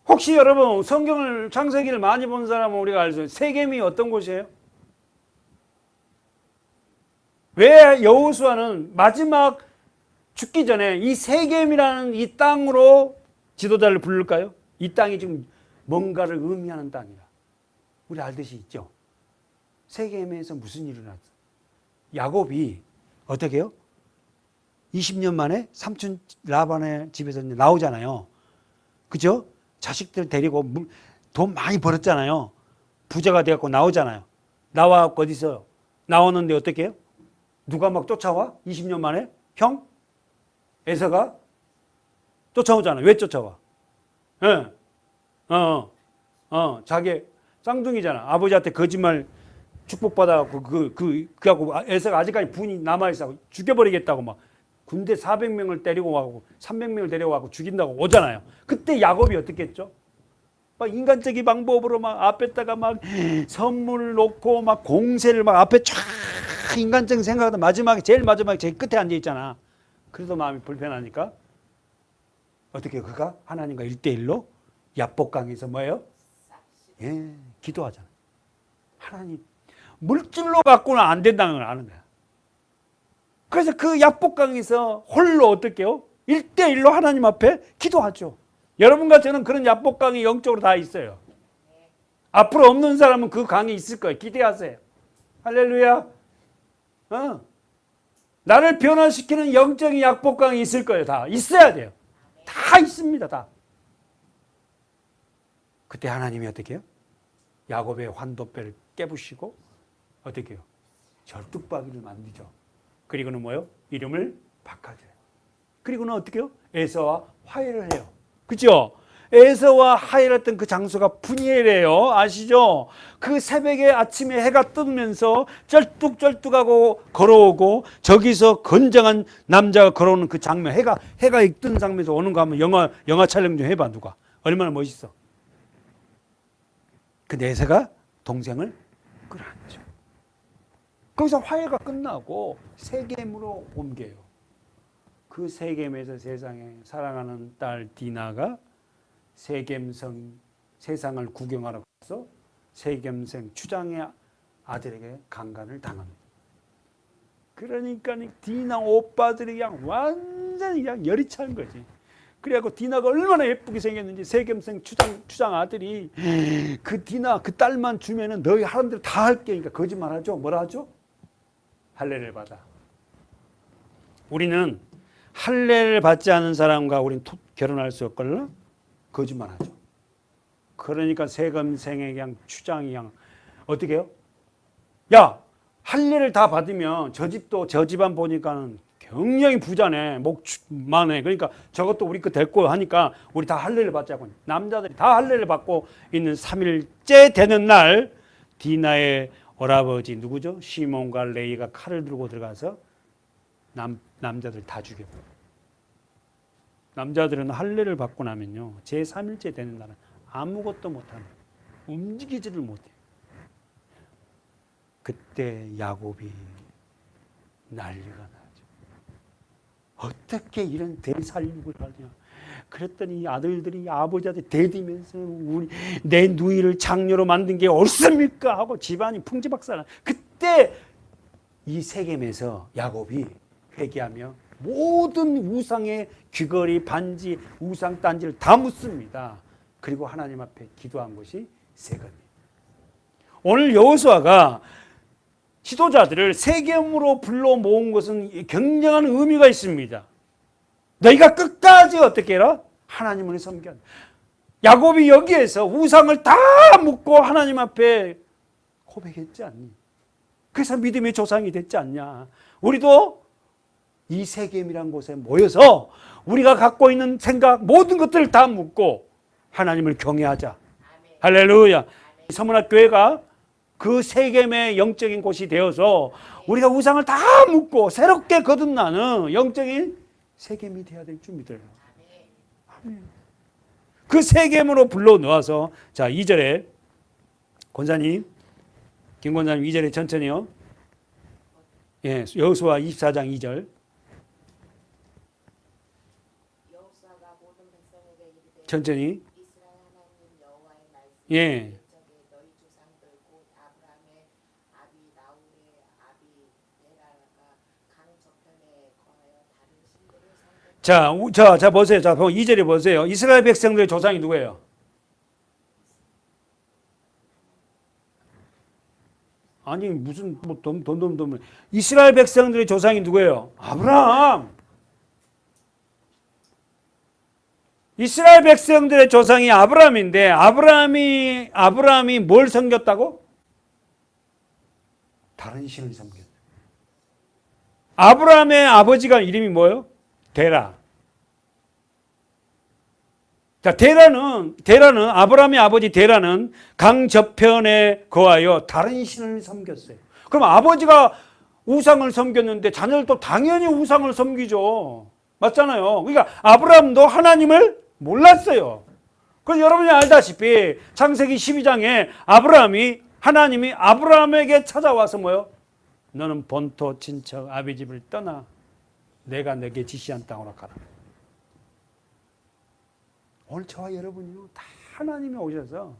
혹시 여러분 성경을 창세기를 많이 본 사람은 우리가 알죠. 세겜이 어떤 곳이에요? 왜 여호수아는 마지막 죽기 전에 이 세겜이라는 이 땅으로 지도자를 부를까요? 이 땅이 지금 뭔가를 의미하는 땅이라. 우리 알듯이 있죠. 세겜에서 무슨 일이 일어났어? 야곱이 어떻게 해요? 20년 만에 삼촌 라반의 집에서 나오잖아요. 그죠? 자식들 데리고 돈 많이 벌었잖아요. 부자가 되었고 나오잖아요. 나와갖고 어디서 나오는데 어떻게 해요? 누가 막 쫓아와? 20년 만에? 형? 에서가? 쫓아오잖아. 왜 쫓아와? 예. 자기 쌍둥이잖아. 아버지한테 거짓말 축복받아갖고 그하고 에서가 아직까지 분이 남아있어. 죽여버리겠다고 막 군대 400명을 데리고 와고 300명을 데리고 와고 죽인다고 오잖아요. 그때 야곱이 어떻게 했죠? 막 인간적인 방법으로 막 앞에다가 막 선물을 놓고 막 공세를 막 앞에 쫙 인간적인 생각하다 제일 마지막에 제일 끝에 앉아 있잖아. 그래도 마음이 불편하니까 어떻게 그가 하나님과 1대1로 야복강에서 뭐예요? 기도하잖아. 하나님 물질로 갖고는 안 된다는 걸 아는 거야. 그래서 그 야복강에서 홀로 어떻게 해요? 1대1로 하나님 앞에 기도하죠. 여러분과 저는 그런 야복강이 영적으로 다 있어요. 앞으로 없는 사람은 그 강이 있을 거예요. 기대하세요. 할렐루야. 나를 변화시키는 영적인 야복강이 있을 거예요. 다 있어야 돼요. 다 있습니다. 다. 그때 하나님이 어떻게 해요? 야곱의 환도뼈를 깨부시고 어떻게 해요? 절뚝박이를 만들죠. 그리고는 뭐요? 이름을 바꿔줘요. 그리고는 어떻게 해요? 에서와 화해를 해요. 그죠? 에서와 화해를 했던 그 장소가 분이엘이에요. 아시죠? 그 새벽에 아침에 해가 뜨면서 쩔뚝쩔뚝하고 걸어오고 저기서 건장한 남자가 걸어오는 그 장면, 해가 뜨는 장면에서 오는 거 하면 영화 촬영 좀 해봐. 누가 얼마나 멋있어. 근데 에서가 동생을 끌어안죠. 거기서 화해가 끝나고 세겜으로 옮겨요. 그 세겜에서 세상에 사랑하는 딸 디나가 세겜성 세상을 구경하러 가서 세겜생 추장의 아들에게 강간을 당합니다. 그러니까 디나 오빠들이 그냥 완전히 그냥 열이 찬 거지. 그래갖고 디나가 얼마나 예쁘게 생겼는지 세겜생 추장 아들이 그 디나 그 딸만 주면은 너희 하는 대로 다 할게. 그러니까 거짓말하죠. 뭐라 하죠? 할례를 받아. 우리는 할례를 받지 않은 사람과 우리는 결혼할 수 없걸라? 거짓말하죠. 그러니까 세겜생의 그냥 추장이 그냥 어떻게 해요? 야, 할례를 다 받으면 저 집도 저 집안 보니까는 굉장히 부자네, 목만해. 그러니까 저것도 우리 거 됐고 하니까 우리 다 할례를 받자고. 남자들이 다 할례를 받고 있는 3일째 되는 날 디나의 오라버지 누구죠? 시몬과 레이가 칼을 들고 들어가서 남자들 다 죽여버려요. 남자들은 할례를 받고 나면요, 제3일째 되는 날은 아무것도 못합니다. 움직이지를 못해요. 그때 야곱이 난리가 나죠. 어떻게 이런 대살육을 하냐. 그랬더니 아들들이 아버지한테 대들면서 내 누이를 장녀로 만든 게 옳습니까? 하고 집안이 풍지박산나. 그때 이 세겜에서 야곱이 회개하며 모든 우상의 귀걸이, 반지, 우상 단지를 다 묻습니다. 그리고 하나님 앞에 기도한 것이 세겜입니다. 오늘 여호수아가 지도자들을 세겜으로 불러 모은 것은 굉장한 의미가 있습니다. 너희가 끝까지 어떻게 해라? 하나님을 섬겨. 야곱이 여기에서 우상을 다 묻고 하나님 앞에 고백했지 않니? 그래서 믿음의 조상이 됐지 않냐? 우리도 이 세겜이란 곳에 모여서 우리가 갖고 있는 생각 모든 것들을 다 묻고 하나님을 경외하자. 아멘. 할렐루야. 서문학 교회가 그 세겜의 영적인 곳이 되어서 우리가 우상을 다 묻고 새롭게 거듭나는 영적인 세겜이 되어야 될 줄 믿어요. 아멘. 그 세겜으로 불러 놓아서, 자, 2절에 권사님, 김 권사님 2절에 천천히요. 예, 여호수아 24장 2절. 여호수아가 모든 백성에게 이르되 천천히. 이스라엘 하나님 여호와의 말씀이 예. 적에 너희 조상들 곧 아브라함의 아비 나홀의 아비 데라가 강 저편에 거하여 다른 신들을 섬겼다. 자, 보세요. 자, 2절에 보세요. 이스라엘 백성들의 조상이 누구예요? 아니, 무슨, 뭐, 돈. 이스라엘 백성들의 조상이 누구예요? 아브라함. 이스라엘 백성들의 조상이 아브라함인데, 아브라함이 뭘 섬겼다고? 다른 신을 섬겼다. 아브라함의 아버지가 이름이 뭐예요? 데라. 자, 데라는 아브라함의 아버지 데라는 강 저편에 거하여 다른 신을 섬겼어요. 그럼 아버지가 우상을 섬겼는데 자녀들도 당연히 우상을 섬기죠. 맞잖아요. 그러니까 아브라함도 하나님을 몰랐어요. 그래서 여러분이 알다시피 창세기 12장에 하나님이 아브라함에게 찾아와서 뭐요? 너는 본토 친척 아비 집을 떠나 내가 너에게 지시한 땅으로 가라. 오늘 저와 여러분이요, 다 하나님이 오셔서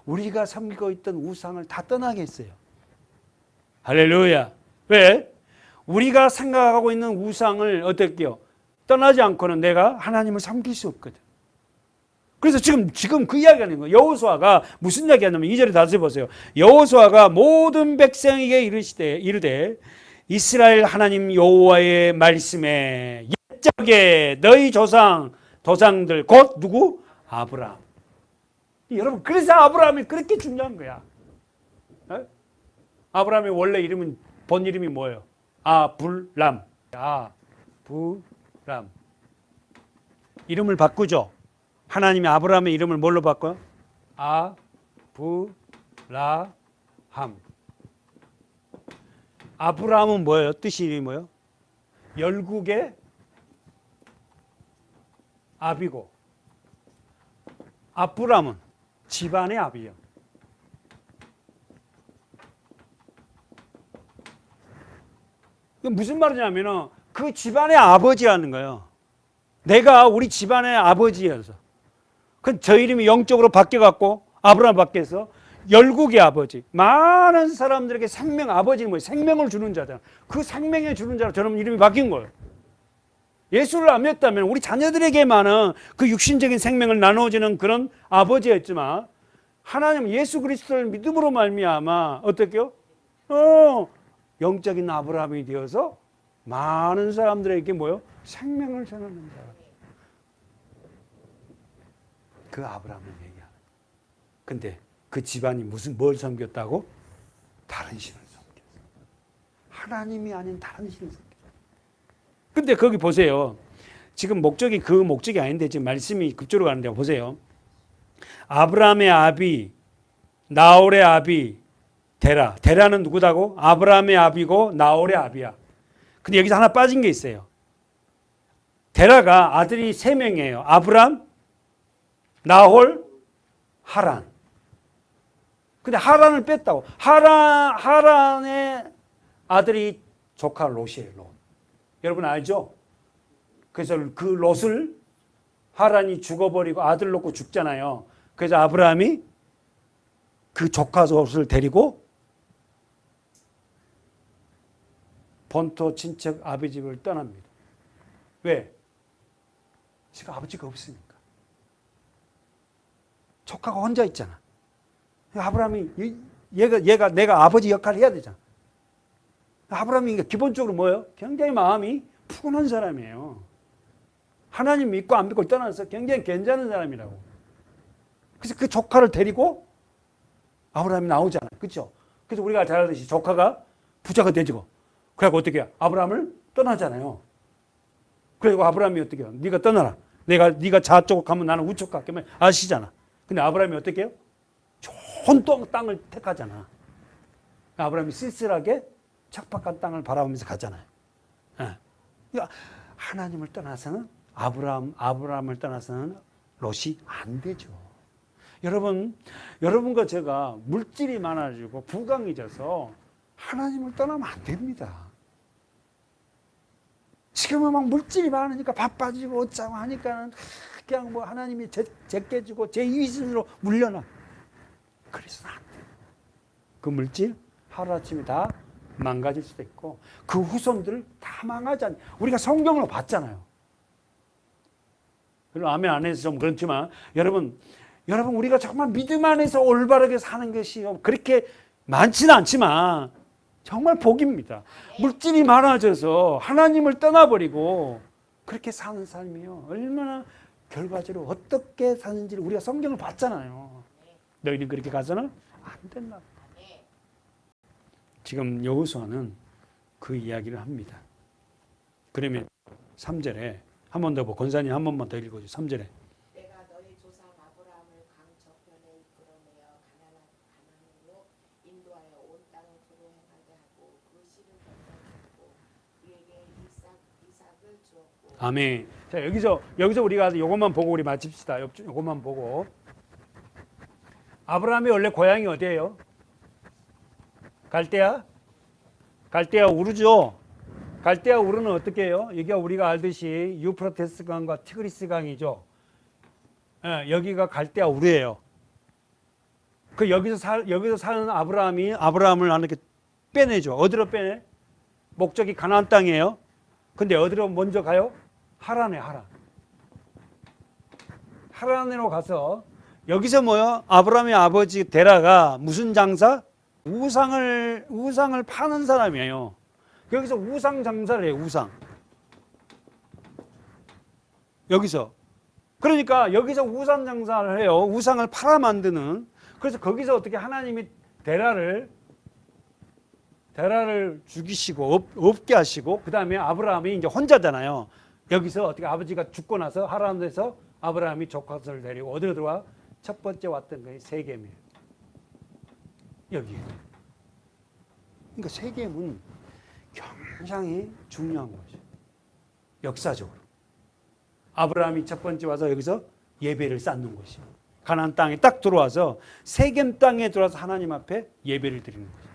우리가 섬기고 있던 우상을 다 떠나게 했어요. 할렐루야. 왜? 우리가 생각하고 있는 우상을 어떻게요? 떠나지 않고는 내가 하나님을 섬길 수 없거든. 그래서 지금 그 이야기가 하는 거예요. 여호수아가 무슨 이야기 하냐면 2절에 다시 보세요. 여호수아가 모든 백성에게 이르되 이스라엘 하나님 여호와의 말씀에 옛적에 너희 조상들 곧 누구? 아브라함. 여러분, 그래서 아브라함이 그렇게 중요한 거야. 에? 아브라함의 원래 본 이름이 뭐예요? 아불람. 이름을 바꾸죠. 하나님이 아브라함의 이름을 뭘로 바꿔요? 아브라함. 아브라함은 뭐예요? 뜻이 뭐예요? 열국의 아비고, 아브람은 집안의 아비예요. 무슨 말이냐면은 그 집안의 아버지라는 거예요. 내가 우리 집안의 아버지여서. 그 저 이름이 영적으로 바뀌어갖고 아브라함 바뀌어서 열국의 아버지. 많은 사람들에게 아버지는 뭐예요? 생명을 주는 자잖아. 그 생명을 주는 자로 저런 이름이 바뀐 거예요. 예수를 안 믿었다면 우리 자녀들에게만은 그 육신적인 생명을 나눠주는 그런 아버지였지만 하나님 예수 그리스도를 믿음으로 말미암아 어떻게요? 영적인 아브라함이 되어서 많은 사람들에게 뭐요? 생명을 전하는 자. 그 아브라함을 얘기하는. 근데 그 집안이 뭘 섬겼다고? 다른 신을 섬겼어. 하나님이 아닌 다른 신을 섬겼어. 근데 거기 보세요. 지금 목적이 그 목적이 아닌데 지금 말씀이 급조로 가는데 보세요. 아브라함의 아비, 나홀의 아비, 데라. 데라는 누구다고? 아브라함의 아비고 나홀의 아비야. 근데 여기서 하나 빠진 게 있어요. 데라가 아들이 3명이에요. 아브람, 나홀, 하란. 근데 하란을 뺐다고. 하란의 아들이 조카 롯이에요. 롯. 여러분 알죠? 그래서 그 롯을 하란이 죽어버리고 아들 놓고 죽잖아요. 그래서 아브라함이 그 조카 롯을 데리고 본토 친척 아비 집을 떠납니다. 왜? 지금 아버지가 없으니까. 조카가 혼자 있잖아. 아브라함이 내가 아버지 역할을 해야 되잖아. 아브라함이 기본적으로 뭐예요? 굉장히 마음이 푸근한 사람이에요. 하나님 믿고 안 믿고 떠나서 굉장히 괜찮은 사람이라고. 그래서 그 조카를 데리고 아브라함이 나오잖아요. 그렇죠? 그래서 우리가 잘 알듯이 조카가 부자가 되죠. 그래갖고 어떻게 해요? 아브라함을 떠나잖아요. 그리고 아브라함이 어떻게 해요? 네가 떠나라. 네가 좌쪽으로 가면 나는 우쪽 갈게. 아시잖아. 근데 아브라함이 어떻게 해요? 좋은 땅을 택하잖아. 아브라함이 쓸쓸하게 척박한 땅을 바라보면서 가잖아요. 네. 그러니까 하나님을 떠나서는 아브라함을 떠나서는 롯이 안 되죠. 여러분과 제가 물질이 많아지고 부강해져서 하나님을 떠나면 안 됩니다. 지금은 막 물질이 많으니까 바빠지고 어쩌고 하니까는 그냥 뭐 하나님이 제껴주고 제 이익으로 물려놔. 그래서는 안 돼. 그 물질 하루아침에 다 망가질 수도 있고 그 후손들 다 망하잖아요. 우리가 성경으로 봤잖아요. 별로 아멘 안 해서 좀 그렇지만 여러분 우리가 정말 믿음 안에서 올바르게 사는 것이 그렇게 많지는 않지만 정말 복입니다. 물질이 많아져서 하나님을 떠나버리고 그렇게 사는 삶이요. 얼마나 결과적으로 어떻게 사는지를 우리가 성경을 봤잖아요. 너희는 그렇게 가서는 안 된다. 지금 여호수아는 그 이야기를 합니다. 그러면 3절에 한 번 더 권사님 한 번만 더 읽어줘. 3절에 내가 너희 조상 아브라함을 강 저편에 이끌어내어 가나안으로 인도하여 온 땅을 두루 행하게 하고 그 씨를 번성했고 그에게 이삭을 주었고. 아멘. 자 여기서 우리가 이것만 보고 우리 마칩시다. 이것만 보고. 아브라함이 원래 고향이 어디예요? 갈대아 우르죠. 갈대아 우르는 어떻게 해요? 여기가 우리가 알듯이 유프라테스 강과 티그리스 강이죠. 여기가 갈대아 우르예요. 그 여기서 사는 아브라함을 이렇게 빼내죠. 어디로 빼내? 목적이 가나안 땅이에요. 근데 어디로 먼저 가요? 하란에. 하란으로 가서 여기서 뭐요? 아브라함의 아버지 데라가 무슨 장사? 우상을 파는 사람이에요. 여기서 우상 장사를 해요. 여기서. 그러니까 여기서 우상 장사를 해요. 우상을 팔아 만드는. 그래서 거기서 어떻게 하나님이 데라를 죽이시고 없게 하시고 그 다음에 아브라함이 이제 혼자잖아요. 여기서 어떻게 아버지가 죽고 나서 하란에서 아브라함이 조카들을 데리고 어디로 들어와? 첫 번째 왔던 게 세겜이에요. 여기. 그러니까 세겜은 굉장히 중요한 거죠. 역사적으로. 아브라함이 첫 번째 와서 여기서 예배를 쌓는 것이요. 가나안 땅에 딱 들어와서 세겜 땅에 들어와서 하나님 앞에 예배를 드리는 거죠.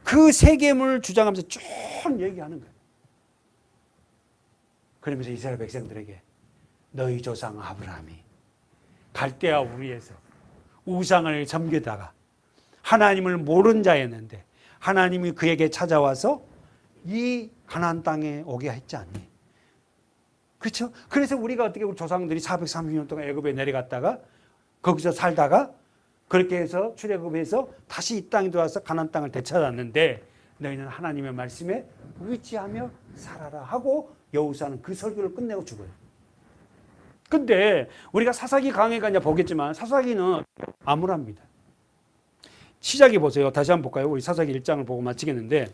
그 세겜을 주장하면서 쭉 얘기하는 거예요. 그러면서 이스라엘 백성들에게 너희 조상 아브라함이 갈대아 우르에서 우상을 섬기다가 하나님을 모른 자였는데 하나님이 그에게 찾아와서 이 가나안 땅에 오게 했지 않니? 그렇죠? 그래서 우리가 어떻게 우리 조상들이 430년 동안 애굽에 내려갔다가 거기서 살다가 그렇게 해서 출애굽해서 다시 이 땅에 들어와서 가나안 땅을 되찾았는데 너희는 하나님의 말씀에 의지하며 살아라 하고 여호수아는 그 설교를 끝내고 죽어요. 근데 우리가 사사기 강해가 이제 보겠지만 사사기는 암울합니다. 시작해 보세요. 다시 한번 볼까요? 우리 사사기 1장을 보고 마치겠는데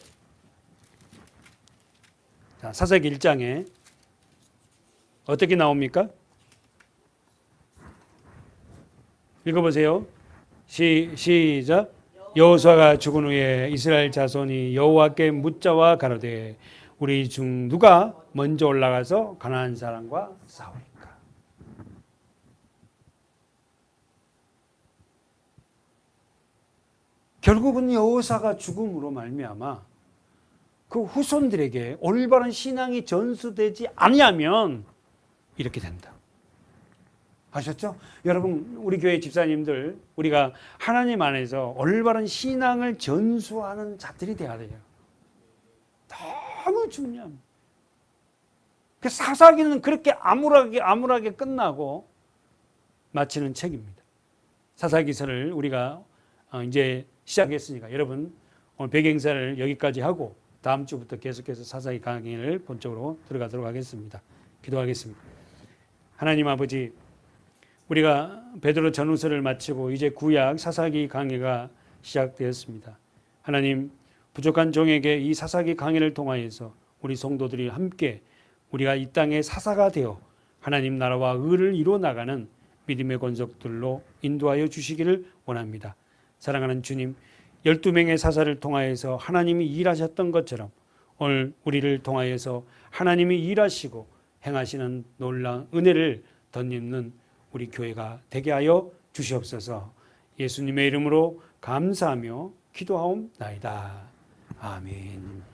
자, 사사기 1장에 어떻게 나옵니까? 읽어보세요. 시작. 여호수아가 죽은 후에 이스라엘 자손이 여호와께 묻자와 가로되 우리 중 누가 먼저 올라가서 가나안 사람과 싸우리까? 결국은 여호수아가 죽음으로 말미암아 그 후손들에게 올바른 신앙이 전수되지 아니하면 이렇게 된다. 아셨죠? 여러분, 우리 교회 집사님들, 우리가 하나님 안에서 올바른 신앙을 전수하는 자들이 되어야 돼요. 너무 중요합니다. 그 사사기는 그렇게 암울하게 끝나고 마치는 책입니다. 사사기서를 우리가 이제 시작했으니까 여러분 오늘 백행사를 여기까지 하고 다음 주부터 계속해서 사사기 강의를 본격으로 들어가도록 하겠습니다. 기도하겠습니다. 하나님 아버지, 우리가 베드로 전후서를 마치고 이제 구약 사사기 강의가 시작되었습니다. 하나님, 부족한 종에게 이 사사기 강의를 통하여서 우리 성도들이 함께 우리가 이 땅의 사사가 되어 하나님 나라와 의를 이루어 나가는 믿음의 권속들로 인도하여 주시기를 원합니다. 사랑하는 주님, 12명의 사사를 통하여서 하나님이 일하셨던 것처럼 오늘 우리를 통하여서 하나님이 일하시고 행하시는 놀라운 은혜를 덧입는 우리 교회가 되게 하여 주시옵소서. 예수님의 이름으로 감사하며 기도하옵나이다. 아멘.